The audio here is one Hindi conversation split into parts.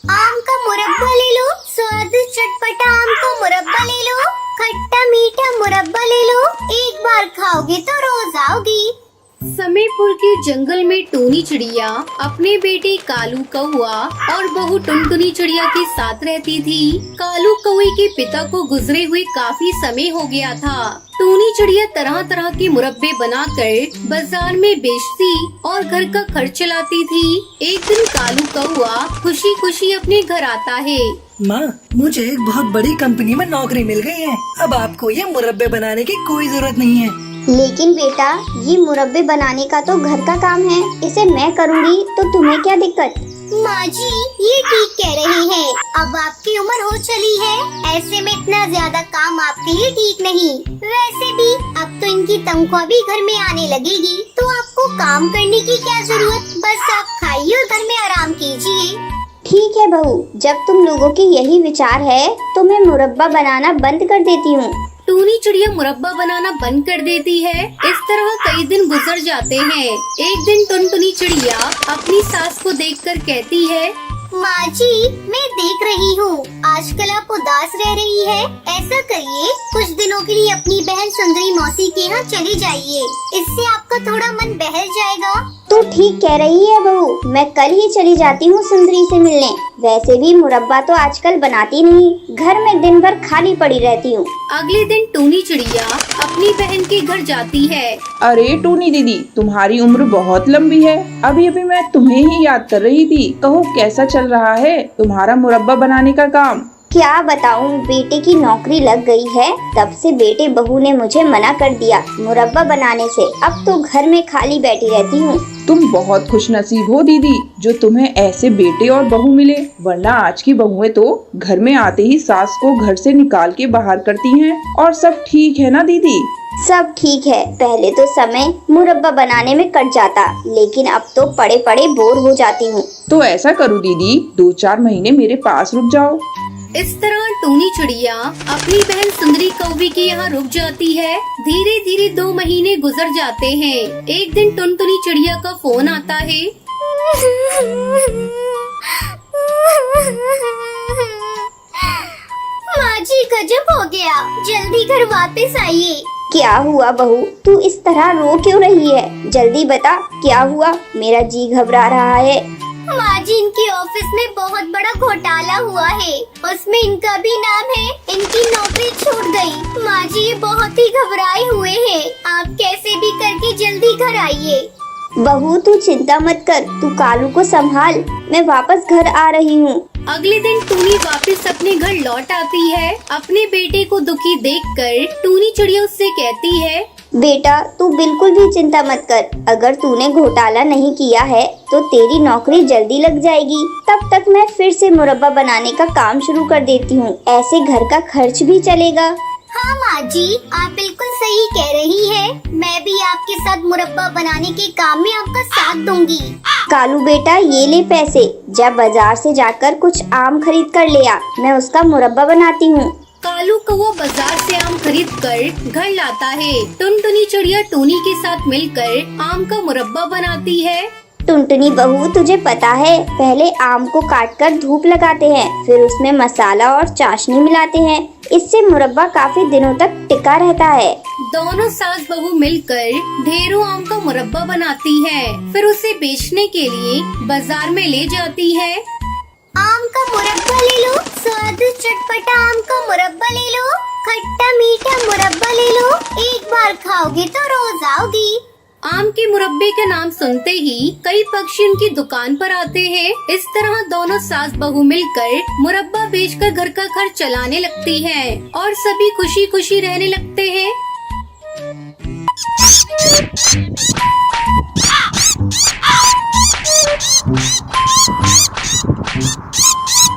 आम का मुरब्बा ले लो, स्वाद चटपटा आम का मुरब्बा ले लो, खट्टा मीठा मुरब्बा ले लो, एक बार खाओगे तो रोज आओगी। समीरपुर के जंगल में टूनी चिड़िया अपने बेटे कालू कौआ और बहू टुनटुनी चिड़िया के साथ रहती थी। कालू कौए के पिता को गुजरे हुए काफी समय हो गया था। टूनी चिड़िया तरह तरह के मुरब्बे बनाकर बाजार में बेचती और घर का खर्च चलाती थी। एक दिन कालू कौआ खुशी खुशी अपने घर आता है। माँ, मुझे एक बहुत बड़ी कंपनी में नौकरी मिल गई है। अब आपको ये मुरब्बे बनाने की कोई जरूरत नहीं है। लेकिन बेटा, ये मुरब्बे बनाने का तो घर का काम है, इसे मैं करूँगी तो तुम्हें क्या दिक्कत? माँ जी, ये ठीक कह रही है। अब आपकी उम्र हो चली है, ऐसे में इतना ज्यादा काम आपके लिए ठीक नहीं। वैसे भी अब तो इनकी तनख्वाह भी घर में आने लगेगी, तो आपको काम करने की क्या जरूरत। बस आप खाइए और घर में आराम कीजिए। ठीक है बहू, जब तुम लोगों की यही विचार है तो मैं मुरब्बा बनाना बंद कर देती हूँ। टूनी चिड़िया मुरब्बा बनाना बंद कर देती है। इस तरह कई दिन गुजर जाते हैं। एक दिन टुनटुनी चिड़िया अपनी सास को देखकर कहती है, माँ जी, मैं देख रही हूँ आजकल आप उदास रह रही है। ऐसा करिए, कुछ दिनों के लिए अपनी बहन सुंदरी मौसी के यहाँ चली जाइए, इससे आपका थोड़ा मन बहल जाएगा। तो ठीक कह रही है बहू, मैं कल ही चली जाती हूँ सुंदरी से मिलने। वैसे भी मुरब्बा तो आजकल बनाती नहीं, घर में दिन भर खाली पड़ी रहती हूँ। अगले दिन टूनी चिड़िया अपनी बहन के घर जाती है। अरे टूनी दीदी, तुम्हारी उम्र बहुत लंबी है। अभी अभी मैं तुम्हें ही याद कर रही थी। कहो, कैसा चल रहा है तुम्हारा मुरब्बा बनाने का काम? क्या बताऊं, बेटे की नौकरी लग गई है। तब से बेटे बहू ने मुझे मना कर दिया मुरब्बा बनाने से। अब तो घर में खाली बैठी रहती हूँ। तुम बहुत खुशनसीब हो दीदी, जो तुम्हें ऐसे बेटे और बहू मिले, वरना आज की बहुएं तो घर में आते ही सास को घर से निकाल के बाहर करती हैं। और सब ठीक है ना दीदी? सब ठीक है। पहले तो समय मुरब्बा बनाने में कट जाता, लेकिन अब तो पड़े पड़े बोर हो जाती हूँ। तो ऐसा करो दीदी, 2-4 महीने मेरे पास रुक जाओ। इस तरह टूनी चिड़िया अपनी बहन सुंदरी कौवी के यहाँ रुक जाती है। धीरे धीरे 2 महीने गुजर जाते हैं। एक दिन टुनटुनी चिड़िया का फोन आता है। माँ जी, गजब हो गया, जल्दी घर वापस आइए। क्या हुआ बहू, तू इस तरह रो क्यों रही है? जल्दी बता, क्या हुआ? मेरा जी घबरा रहा है। माँ जी, इनके ऑफिस में बहुत बड़ा घोटाला हुआ है, उसमें इनका भी नाम है। इनकी नौकरी छूट गई। माँ जी, ये बहुत ही घबराए हुए हैं। आप कैसे भी करके जल्दी घर आइए। बहू, तू चिंता मत कर, तू कालू को संभाल, मैं वापस घर आ रही हूँ। अगले दिन टूनी वापस अपने घर लौट आती है। अपने बेटे को दुखी देखकर टूनी चिड़िया उससे कहती है, बेटा, तू बिल्कुल भी चिंता मत कर। अगर तूने घोटाला नहीं किया है तो तेरी नौकरी जल्दी लग जाएगी। तब तक मैं फिर से मुरब्बा बनाने का काम शुरू कर देती हूँ, ऐसे घर का खर्च भी चलेगा। हाँ माँ जी, आप बिल्कुल सही कह रही है। मैं भी आपके साथ मुरब्बा बनाने के काम में आपका साथ दूंगी। कालू बेटा, ये ले पैसे, जा बाजार से जाकर कुछ आम खरीद कर ले आ, मैं उसका मुरब्बा बनाती हूँ। कालू कौवा बाजार से आम खरीद कर घर लाता है। टुनटुनी चिड़िया टूनी के साथ मिलकर आम का मुरब्बा बनाती है। टुनटुनी बहू, तुझे पता है, पहले आम को काटकर धूप लगाते हैं, फिर उसमें मसाला और चाशनी मिलाते हैं। इससे मुरब्बा काफी दिनों तक टिका रहता है। दोनों सास बहू मिलकर ढेरों आम का मुरब्बा बनाती हैं, फिर उसे बेचने के लिए बाजार में ले जाती है। आम का मुरब्बा ले लो, स्वाद चटपटा आम का मुरब्बा ले लो, खट्टा मीठा मुरब्बा ले लो, एक बार खाओगे तो रोज आओगी। आम के मुरब्बे का नाम सुनते ही कई पक्षी उनकी दुकान पर आते हैं। इस तरह दोनों सास बहू मिलकर मुरब्बा बेचकर घर का खर्च चलाने लगती हैं और सभी खुशी खुशी रहने लगते हैं।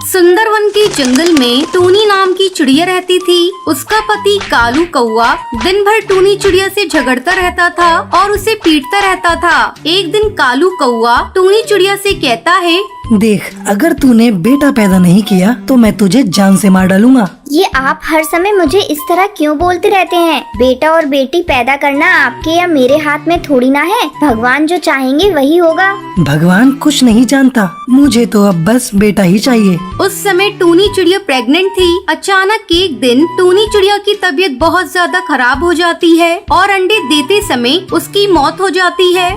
सुंदरवन के जंगल में टूनी नाम की चिड़िया रहती थी। उसका पति कालू कौआ दिन भर टूनी चिड़िया से झगड़ता रहता था और उसे पीटता रहता था। एक दिन कालू कौआ टूनी चिड़िया से कहता है, देख, अगर तूने बेटा पैदा नहीं किया तो मैं तुझे जान से मार डालूंगा। ये आप हर समय मुझे इस तरह क्यों बोलते रहते हैं? बेटा और बेटी पैदा करना आपके या मेरे हाथ में थोड़ी ना है। भगवान जो चाहेंगे वही होगा। भगवान कुछ नहीं जानता, मुझे तो अब बस बेटा ही चाहिए। उस समय टूनी चिड़िया प्रेग्नेंट थी। अचानक एक दिन टूनी चिड़िया की तबीयत बहुत ज्यादा खराब हो जाती है और अंडे देते समय उसकी मौत हो जाती है।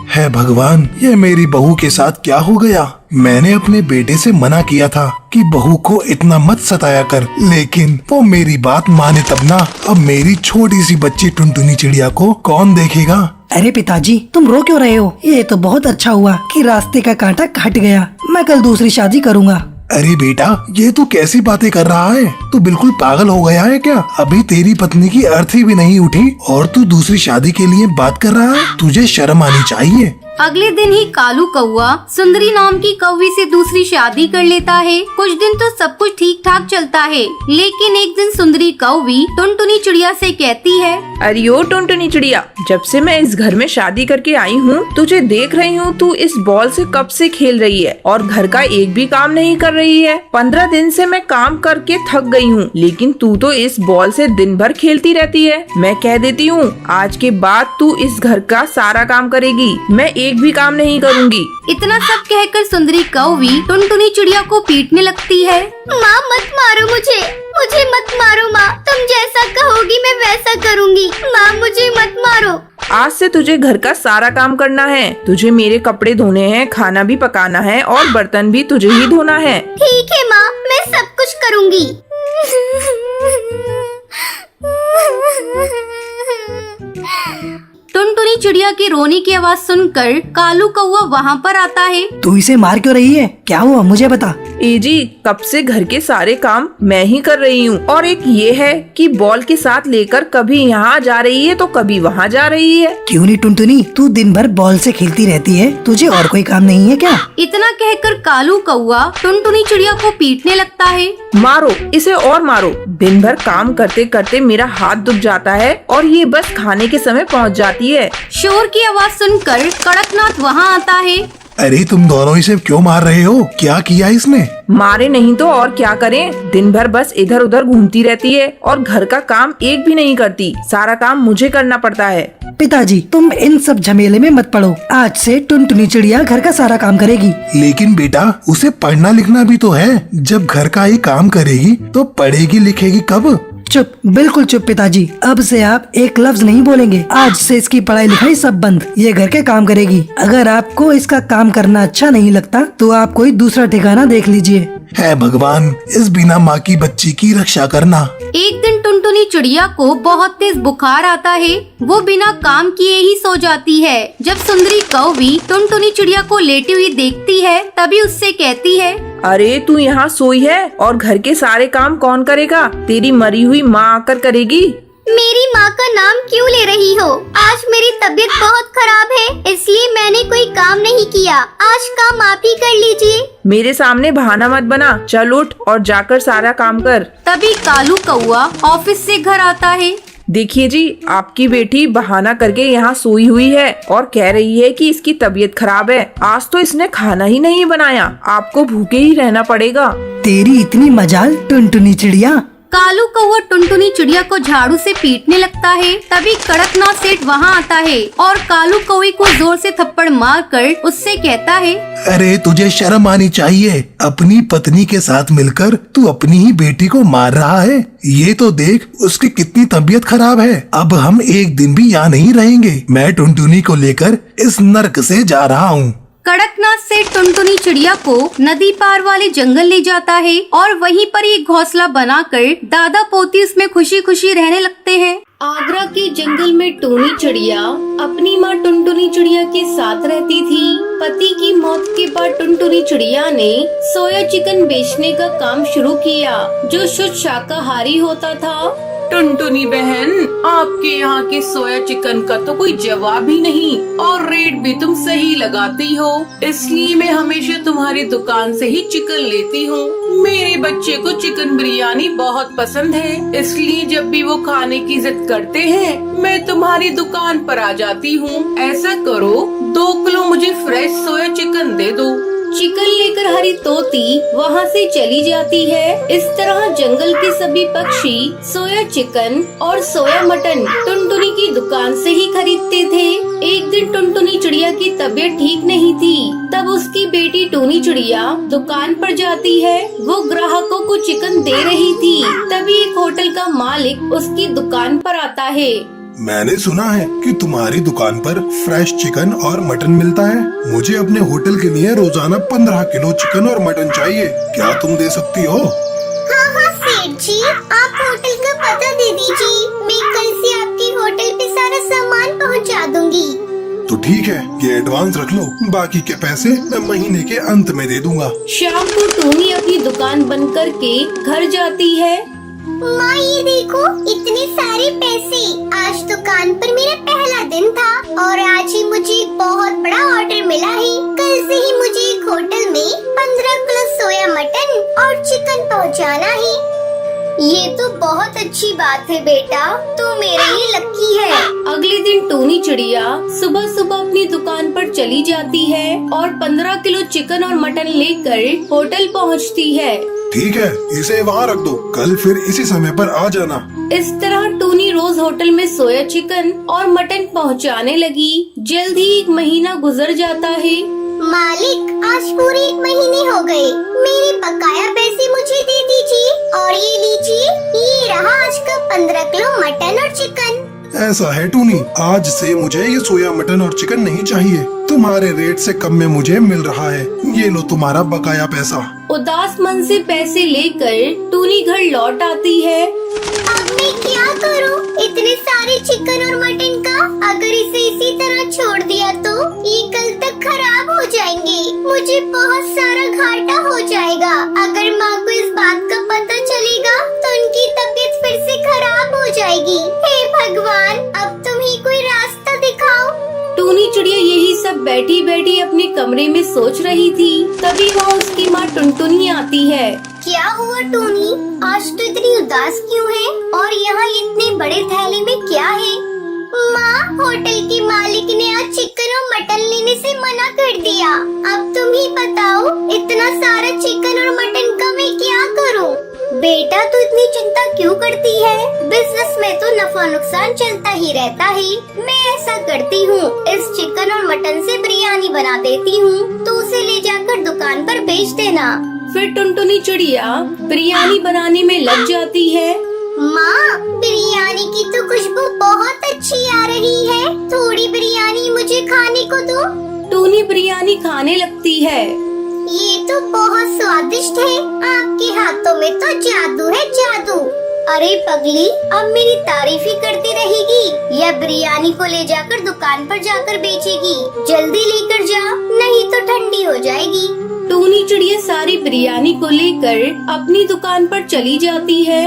है भगवान, ये मेरी बहू के साथ क्या हो गया? मैंने अपने बेटे से मना किया था कि बहू को इतना मत सताया कर, लेकिन वो मेरी बात माने तब ना। अब मेरी छोटी सी बच्ची टुनटुनी चिड़िया को कौन देखेगा? अरे पिताजी, तुम रो क्यों रहे हो? ये तो बहुत अच्छा हुआ कि रास्ते का कांटा कट गया। मैं कल दूसरी शादी करूँगा। अरे बेटा, ये तू कैसी बातें कर रहा है? तू बिल्कुल पागल हो गया है क्या? अभी तेरी पत्नी की अर्थी भी नहीं उठी और तू दूसरी शादी के लिए बात कर रहा है? तुझे शर्म आनी चाहिए। अगले दिन ही कालू कौआ सुंदरी नाम की कौवी से दूसरी शादी कर लेता है। कुछ दिन तो सब कुछ ठीक ठाक चलता है, लेकिन एक दिन सुंदरी कौवी टुनटुनी चिड़िया से कहती है, अरे ओ टुनटुनी चिड़िया, जब से मैं इस घर में शादी करके आई हूँ तुझे देख रही हूँ, तू इस बॉल से कब से खेल रही है और घर का एक भी काम नहीं कर रही है। 15 दिन से मैं काम करके थक गई हूँ, लेकिन तू तो इस बॉल से दिन भर खेलती रहती है। मैं कह देती हूँ आज के बाद तू इस घर का सारा काम करेगी, मैं एक भी काम नहीं करूँगी। इतना सब कहकर सुंदरी कौवी टुनटुनी चिड़िया को पीटने लगती है। माँ मत मारो मुझे मत मारो माँ, तुम जैसा कहोगी मैं वैसा करूँगी। माँ मुझे मत मारो। आज से तुझे घर का सारा काम करना है। तुझे मेरे कपड़े धोने हैं, खाना भी पकाना है और बर्तन भी तुझे ही धोना है। ठीक है माँ, मैं सब कुछ करूँगी। टुनटुनी चिड़िया की रोने की आवाज सुनकर कालू कौआ वहाँ पर आता है। तू इसे मार क्यों रही है? क्या हुआ मुझे बता। ए जी, कब से घर के सारे काम मैं ही कर रही हूँ और एक ये है कि बॉल के साथ लेकर कभी यहाँ जा रही है तो कभी वहाँ जा रही है। क्यों नहीं टुनटुनी, तू दिन भर बॉल से खेलती रहती है, तुझे और कोई काम नहीं है क्या? इतना कहकर कालू कौआ टुनटुनी चिड़िया को पीटने लगता है। मारो इसे और मारो। दिन भर काम करते करते मेरा हाथ दुख जाता है और ये बस खाने के समय पहुँच जाती है। शोर की आवाज सुनकर कड़कनाथ वहाँ आता है। अरे तुम दोनों इसे क्यों मार रहे हो? क्या किया इसने? मारे नहीं तो और क्या करें, दिन भर बस इधर उधर घूमती रहती है और घर का काम एक भी नहीं करती। सारा काम मुझे करना पड़ता है। पिताजी, तुम इन सब झमेले में मत पड़ो। आज से टुनटुनी चिड़िया घर का सारा काम करेगी। लेकिन बेटा, उसे पढ़ना लिखना भी तो है। जब घर का ही काम करेगी तो पढ़ेगी लिखेगी कब? चुप, बिल्कुल चुप पिताजी। अब से आप एक लफ्ज नहीं बोलेंगे। आज से इसकी पढ़ाई लिखाई सब बंद। ये घर के काम करेगी। अगर आपको इसका काम करना अच्छा नहीं लगता तो आप कोई दूसरा ठिकाना देख लीजिए। है भगवान, इस बिना माँ की बच्ची की रक्षा करना। एक दिन टुनटुनी चिड़िया को बहुत तेज बुखार आता है। वो बिना काम किए ही सो जाती है। जब सुंदरी कौवी टुनटुनी चिड़िया को लेटी हुई देखती है तभी उससे कहती है, अरे तू यहाँ सोई है और घर के सारे काम कौन करेगा? तेरी मरी हुई माँ आकर करेगी। मेरी माँ का नाम क्यों ले रही हो? आज मेरी तबीयत बहुत खराब है, इसलिए मैंने कोई काम नहीं किया। आज काम आप ही कर लीजिए। मेरे सामने बहाना मत बना, चल उठ और जाकर सारा काम कर। तभी कालू कौआ ऑफिस से घर आता है। देखिए जी, आपकी बेटी बहाना करके यहाँ सोई हुई है और कह रही है कि इसकी तबीयत खराब है। आज तो इसने खाना ही नहीं बनाया, आपको भूखे ही रहना पड़ेगा। तेरी इतनी मजाल टुनटुनी चिड़िया। कालू कौआ टुनटुनी चिड़िया को झाड़ू से पीटने लगता है। तभी कड़कनाथ सेठ वहाँ आता है और कालू कौवे को जोर से थप्पड़ मारकर उससे कहता है, अरे तुझे शर्म आनी चाहिए। अपनी पत्नी के साथ मिलकर तू अपनी ही बेटी को मार रहा है। ये तो देख उसकी कितनी तबीयत खराब है। अब हम एक दिन भी यहाँ नहीं रहेंगे। मैं टुनटुनी को लेकर इस नर्क से जा रहा हूँ। कड़कनाथ सेठ टुनटुनी चिड़िया को नदी पार वाले जंगल ले जाता है और वहीं पर एक घोंसला बनाकर दादा पोती उसमें खुशी खुशी रहने लगते हैं। आगरा के जंगल में टूनी चिड़िया अपनी माँ टुनटुनी चिड़िया के साथ रहती थी। पति की मौत के बाद टुनटुनी चिड़िया ने सोया चिकन बेचने का काम शुरू किया, जो शुद्ध शाकाहारी होता था। टुनटुनी बहन, आपके यहाँ के सोया चिकन का तो कोई जवाब ही नहीं और रेट भी तुम सही लगाती हो, इसलिए मैं हमेशा तुम्हारी दुकान से ही चिकन लेती हूँ। मेरे बच्चे को चिकन बिरयानी बहुत पसंद है, इसलिए जब भी वो खाने की जिद करते हैं मैं तुम्हारी दुकान पर आ जाती हूँ। ऐसा करो 2 किलो मुझे फ्रेश सोया चिकन दे दो। चिकन लेकर हर हमारी तोती वहाँ से चली जाती है। इस तरह जंगल के सभी पक्षी सोया चिकन और सोया मटन टुनटुनी की दुकान से ही खरीदते थे। एक दिन टुनटुनी चिड़िया की तबीयत ठीक नहीं थी, तब उसकी बेटी टूनी चिड़िया दुकान पर जाती है। वो ग्राहकों को चिकन दे रही थी, तभी एक होटल का मालिक उसकी दुकान पर आता है। मैंने सुना है कि तुम्हारी दुकान पर फ्रेश चिकन और मटन मिलता है। मुझे अपने होटल के लिए रोजाना 15 किलो चिकन और मटन चाहिए। क्या तुम दे सकती हो? हाँ हाँ सेठ जी, आप होटल का पता दे दीजिए। मैं कल से आपके होटल पे सारा सामान पहुंचा दूंगी। तो ठीक है, ये एडवांस रख लो, बाकी के पैसे मैं महीने के अंत में दे दूंगा। शाम को टूनी अपनी दुकान बंद करके घर जाती है। माँ ये देखो, इतने सारे पैसे। आज दुकान पर मेरा पहला दिन था और आज ही मुझे एक बहुत बड़ा ऑर्डर मिला है। कल से ही मुझे एक होटल में 15 किलो सोया मटन और चिकन पहुंचाना है। ये तो बहुत अच्छी बात है बेटा, तू मेरे ही लक्की है। अगले दिन टूनी चिड़िया सुबह सुबह अपनी दुकान पर चली जाती है और 15 किलो चिकन और मटन लेकर होटल पहुंचती है। ठीक है, इसे वहाँ रख दो, कल फिर इसी समय पर आ जाना। इस तरह टूनी रोज होटल में सोया चिकन और मटन पहुंचाने लगी। जल्द ही 1 महीना गुजर जाता है। मालिक, आज पूरे 1 महीने हो गए। मेरे बकाया पैसे मुझे दे दीजिए और ये लीजिए, ये रहा आज का 15 किलो मटन और चिकन। ऐसा है टूनी, आज से मुझे ये सोया मटन और चिकन नहीं चाहिए। तुम्हारे रेट से कम में मुझे मिल रहा है। ये लो तुम्हारा बकाया पैसा। उदास मन से पैसे लेकर टूनी घर लौट आती है। अब मैं क्या करूं? इतने सारे चिकन और मटन का अगर इसे इसी तरह छोड़ दिया तो ये कल तक खराब हो जाएंगे। मुझे बहुत सारा घाटा हो जाएगा। अगर माँ को इस बात का पता चलेगा तो उनकी तबीयत फिर से खराब हो जाएगी। हे भगवान, अब तुम ही कोई रास्ता दिखाओ। टूनी चिड़िया यही सब बैठी बैठी अपने कमरे में सोच रही थी। तभी वहाँ उसकी माँ टुनटुनी आती है। क्या हुआ टूनी, आज तो इतनी उदास क्यों है? और यहाँ इतने बड़े थैले में क्या है? माँ, होटल की मालिक ने आज चिकन और मटन लेने से मना कर दिया। अब तुम ही बताओ, इतना सारा चिकन और मटन का मैं क्या करूँ? बेटा, तू इतनी चिंता क्यों करती है? बिजनेस में तो नफा नुकसान चलता ही रहता है। मैं ऐसा करती हूँ, इस चिकन और मटन से बिरयानी बना देती हूँ, तो उसे ले जाकर दुकान पर बेच देना। फिर टुनटुनी चिड़िया बिरयानी बनाने में लग जाती है। माँ, बिरयानी की तो खुशबू बहुत अच्छी आ रही है। थोड़ी बिरयानी मुझे खाने को दो। टूनी बिरयानी खाने लगती है। ये तो बहुत स्वादिष्ट है। आपके हाथों में तो जादू है, जादू। अरे पगली, अब मेरी तारीफ ही करती रहेगी या बिरयानी को ले जाकर दुकान पर जाकर बेचेगी? जल्दी लेकर जा, नहीं तो ठंडी हो जाएगी। टूनी चिड़िया सारी बिरयानी को लेकर अपनी दुकान पर चली जाती है।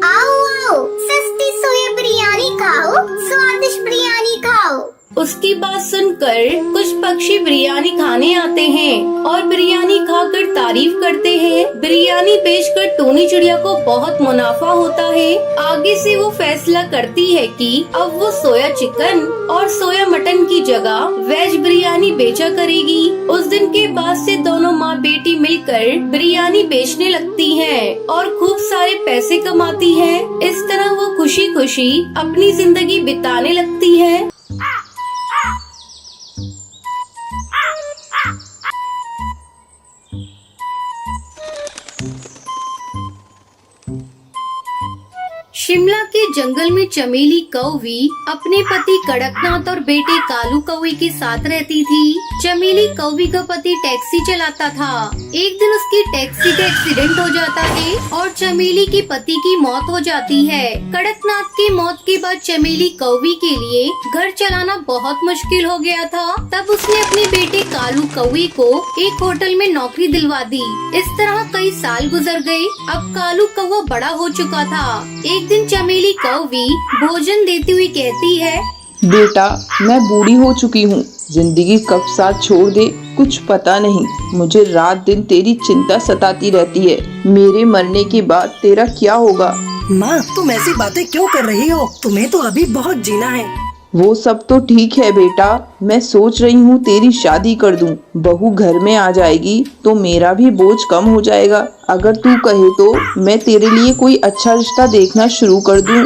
आओ आओ, सस्ती सोया बिरयानी खाओ, स्वादिष्ट बिरयानी खाओ। उसकी बात सुनकर कुछ पक्षी बिरयानी खाने आते हैं और बिरयानी खाकर तारीफ करते हैं। बिरयानी बेचकर टूनी चिड़िया को बहुत मुनाफा होता है। आगे से वो फैसला करती है कि अब वो सोया चिकन और सोया मटन की जगह वेज बिरयानी बेचा करेगी। उस दिन के बाद से दोनों माँ बेटी मिलकर बिरयानी बेचने लगती हैं और खूब सारे पैसे कमाती है। इस तरह वो खुशी खुशी अपनी जिंदगी बिताने लगती है। शिमला के जंगल में चमेली कौवी अपने पति कड़कनाथ और बेटे कालू कौवे के साथ रहती थी। चमेली कौवी का पति टैक्सी चलाता था। एक दिन उसकी टैक्सी का एक्सीडेंट हो जाता है और चमेली के पति की मौत हो जाती है। कड़कनाथ की मौत के बाद चमेली कौवी के लिए घर चलाना बहुत मुश्किल हो गया था। तब उसने अपने बेटे कालू कौवे को एक होटल में नौकरी दिलवा दी। इस तरह कई साल गुजर गए। अब कालू कौवा बड़ा हो चुका था। एक दिन चमेली कौवी भोजन देती हुई कहती है, बेटा, मैं बूढ़ी हो चुकी हूँ। जिंदगी कब साथ छोड़ दे कुछ पता नहीं। मुझे रात दिन तेरी चिंता सताती रहती है। मेरे मरने के बाद तेरा क्या होगा? माँ, तुम ऐसी बातें क्यों कर रही हो? तुम्हें तो अभी बहुत जीना है। वो सब तो ठीक है बेटा, मैं सोच रही हूँ तेरी शादी कर दूँ। बहू घर में आ जाएगी तो मेरा भी बोझ कम हो जाएगा। अगर तू कहे तो मैं तेरे लिए कोई अच्छा रिश्ता देखना शुरू कर दूँ।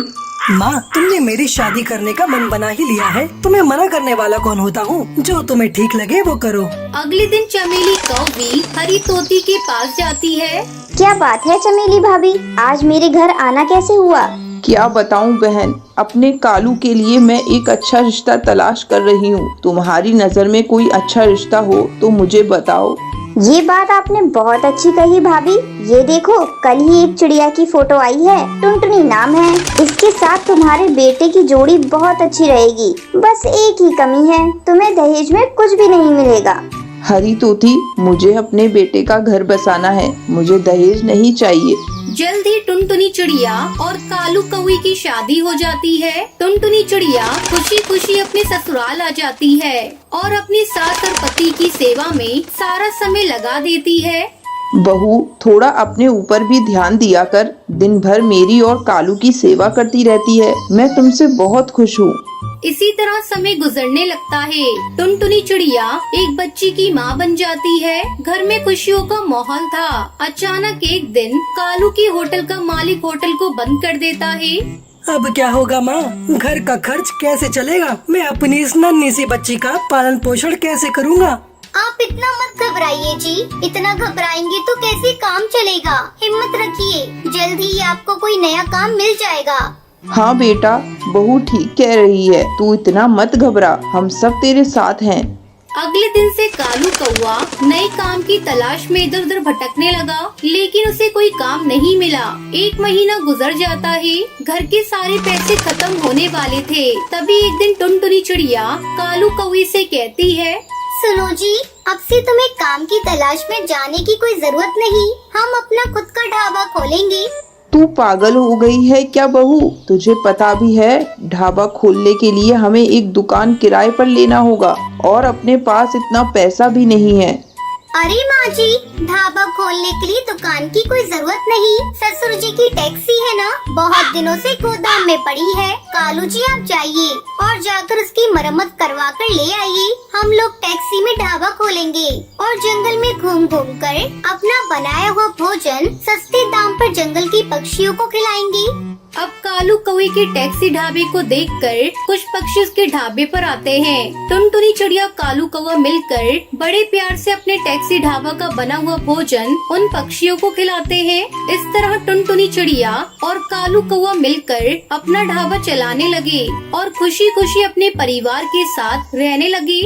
माँ, तुमने मेरी शादी करने का मन बना ही लिया है, तुम्हें मना करने वाला कौन होता हूँ। जो तुम्हें ठीक लगे वो करो। अगले दिन चमेली कौवी हरी तोती के पास जाती है। क्या बात है चमेली भाभी, आज मेरे घर आना कैसे हुआ? क्या बताऊं बहन, अपने कालू के लिए मैं एक अच्छा रिश्ता तलाश कर रही हूँ। तुम्हारी नज़र में कोई अच्छा रिश्ता हो तो मुझे बताओ। ये बात आपने बहुत अच्छी कही भाभी। ये देखो, कल ही एक चिड़िया की फोटो आई है, टुनटुनी नाम है। इसके साथ तुम्हारे बेटे की जोड़ी बहुत अच्छी रहेगी। बस एक ही कमी है, तुम्हें दहेज में कुछ भी नहीं मिलेगा। हरी तोती, मुझे अपने बेटे का घर बसाना है, मुझे दहेज नहीं चाहिए। जल्द ही टुनटुनी चिड़िया और कालू कौवे की शादी हो जाती है। टुनटुनी चिड़िया खुशी खुशी अपने ससुराल आ जाती है और अपनी सास और पति की सेवा में सारा समय लगा देती है। बहू, थोड़ा अपने ऊपर भी ध्यान दिया कर। दिन भर मेरी और कालू की सेवा करती रहती है। मैं तुमसे बहुत खुश हूँ। इसी तरह समय गुजरने लगता है। टुनटुनी चिड़िया एक बच्ची की माँ बन जाती है। घर में खुशियों का माहौल था। अचानक एक दिन कालू की होटल का मालिक होटल को बंद कर देता है। अब क्या होगा माँ, घर का खर्च कैसे चलेगा? मैं अपनी इस नन्ही सी बच्ची का पालन पोषण कैसे करूँगा? आप इतना मत घबराइए जी, इतना घबराएंगे तो कैसे काम चलेगा। हिम्मत रखिए, जल्द ही आपको कोई नया काम मिल जाएगा। हाँ बेटा, बहू ठीक कह रही है, तू इतना मत घबरा, हम सब तेरे साथ हैं। अगले दिन से कालू कौवा नए काम की तलाश में इधर उधर भटकने लगा, लेकिन उसे कोई काम नहीं मिला। एक महीना गुजर जाता है। घर के सारे पैसे खत्म होने वाले थे। तभी एक दिन टुनटुनी चिड़िया कालू कौवे से कहती है, सुनो जी, अब से तुम्हें काम की तलाश में जाने की कोई जरूरत नहीं। हम अपना खुद का ढाबा खोलेंगे। तू पागल हो गई है क्या बहू? तुझे पता भी है ढाबा खोलने के लिए हमें एक दुकान किराए पर लेना होगा और अपने पास इतना पैसा भी नहीं है। अरे माँ जी, ढाबा खोलने के लिए दुकान की कोई जरूरत नहीं। ससुर जी की टैक्सी है ना, बहुत दिनों से गोदाम में पड़ी है। कालू जी आप जाइए और जाकर उसकी मरम्मत करवा कर ले आइए। हम लोग टैक्सी में ढाबा खोलेंगे और जंगल में घूम घूम कर अपना बनाया हुआ भोजन सस्ते दाम पर जंगल की पक्षियों को खिलाएंगे। अब कालू कौवे के टैक्सी ढाबे को देखकर कुछ पक्षी उसके ढाबे पर आते हैं। टुनटुनी चिड़िया कालू कौवा मिलकर बड़े प्यार से अपने टैक्सी ढाबा का बना हुआ भोजन उन पक्षियों को खिलाते हैं। इस तरह टुनटुनी चिड़िया और कालू कौवा मिलकर अपना ढाबा चलाने लगे और खुशी खुशी अपने परिवार के साथ रहने लगे।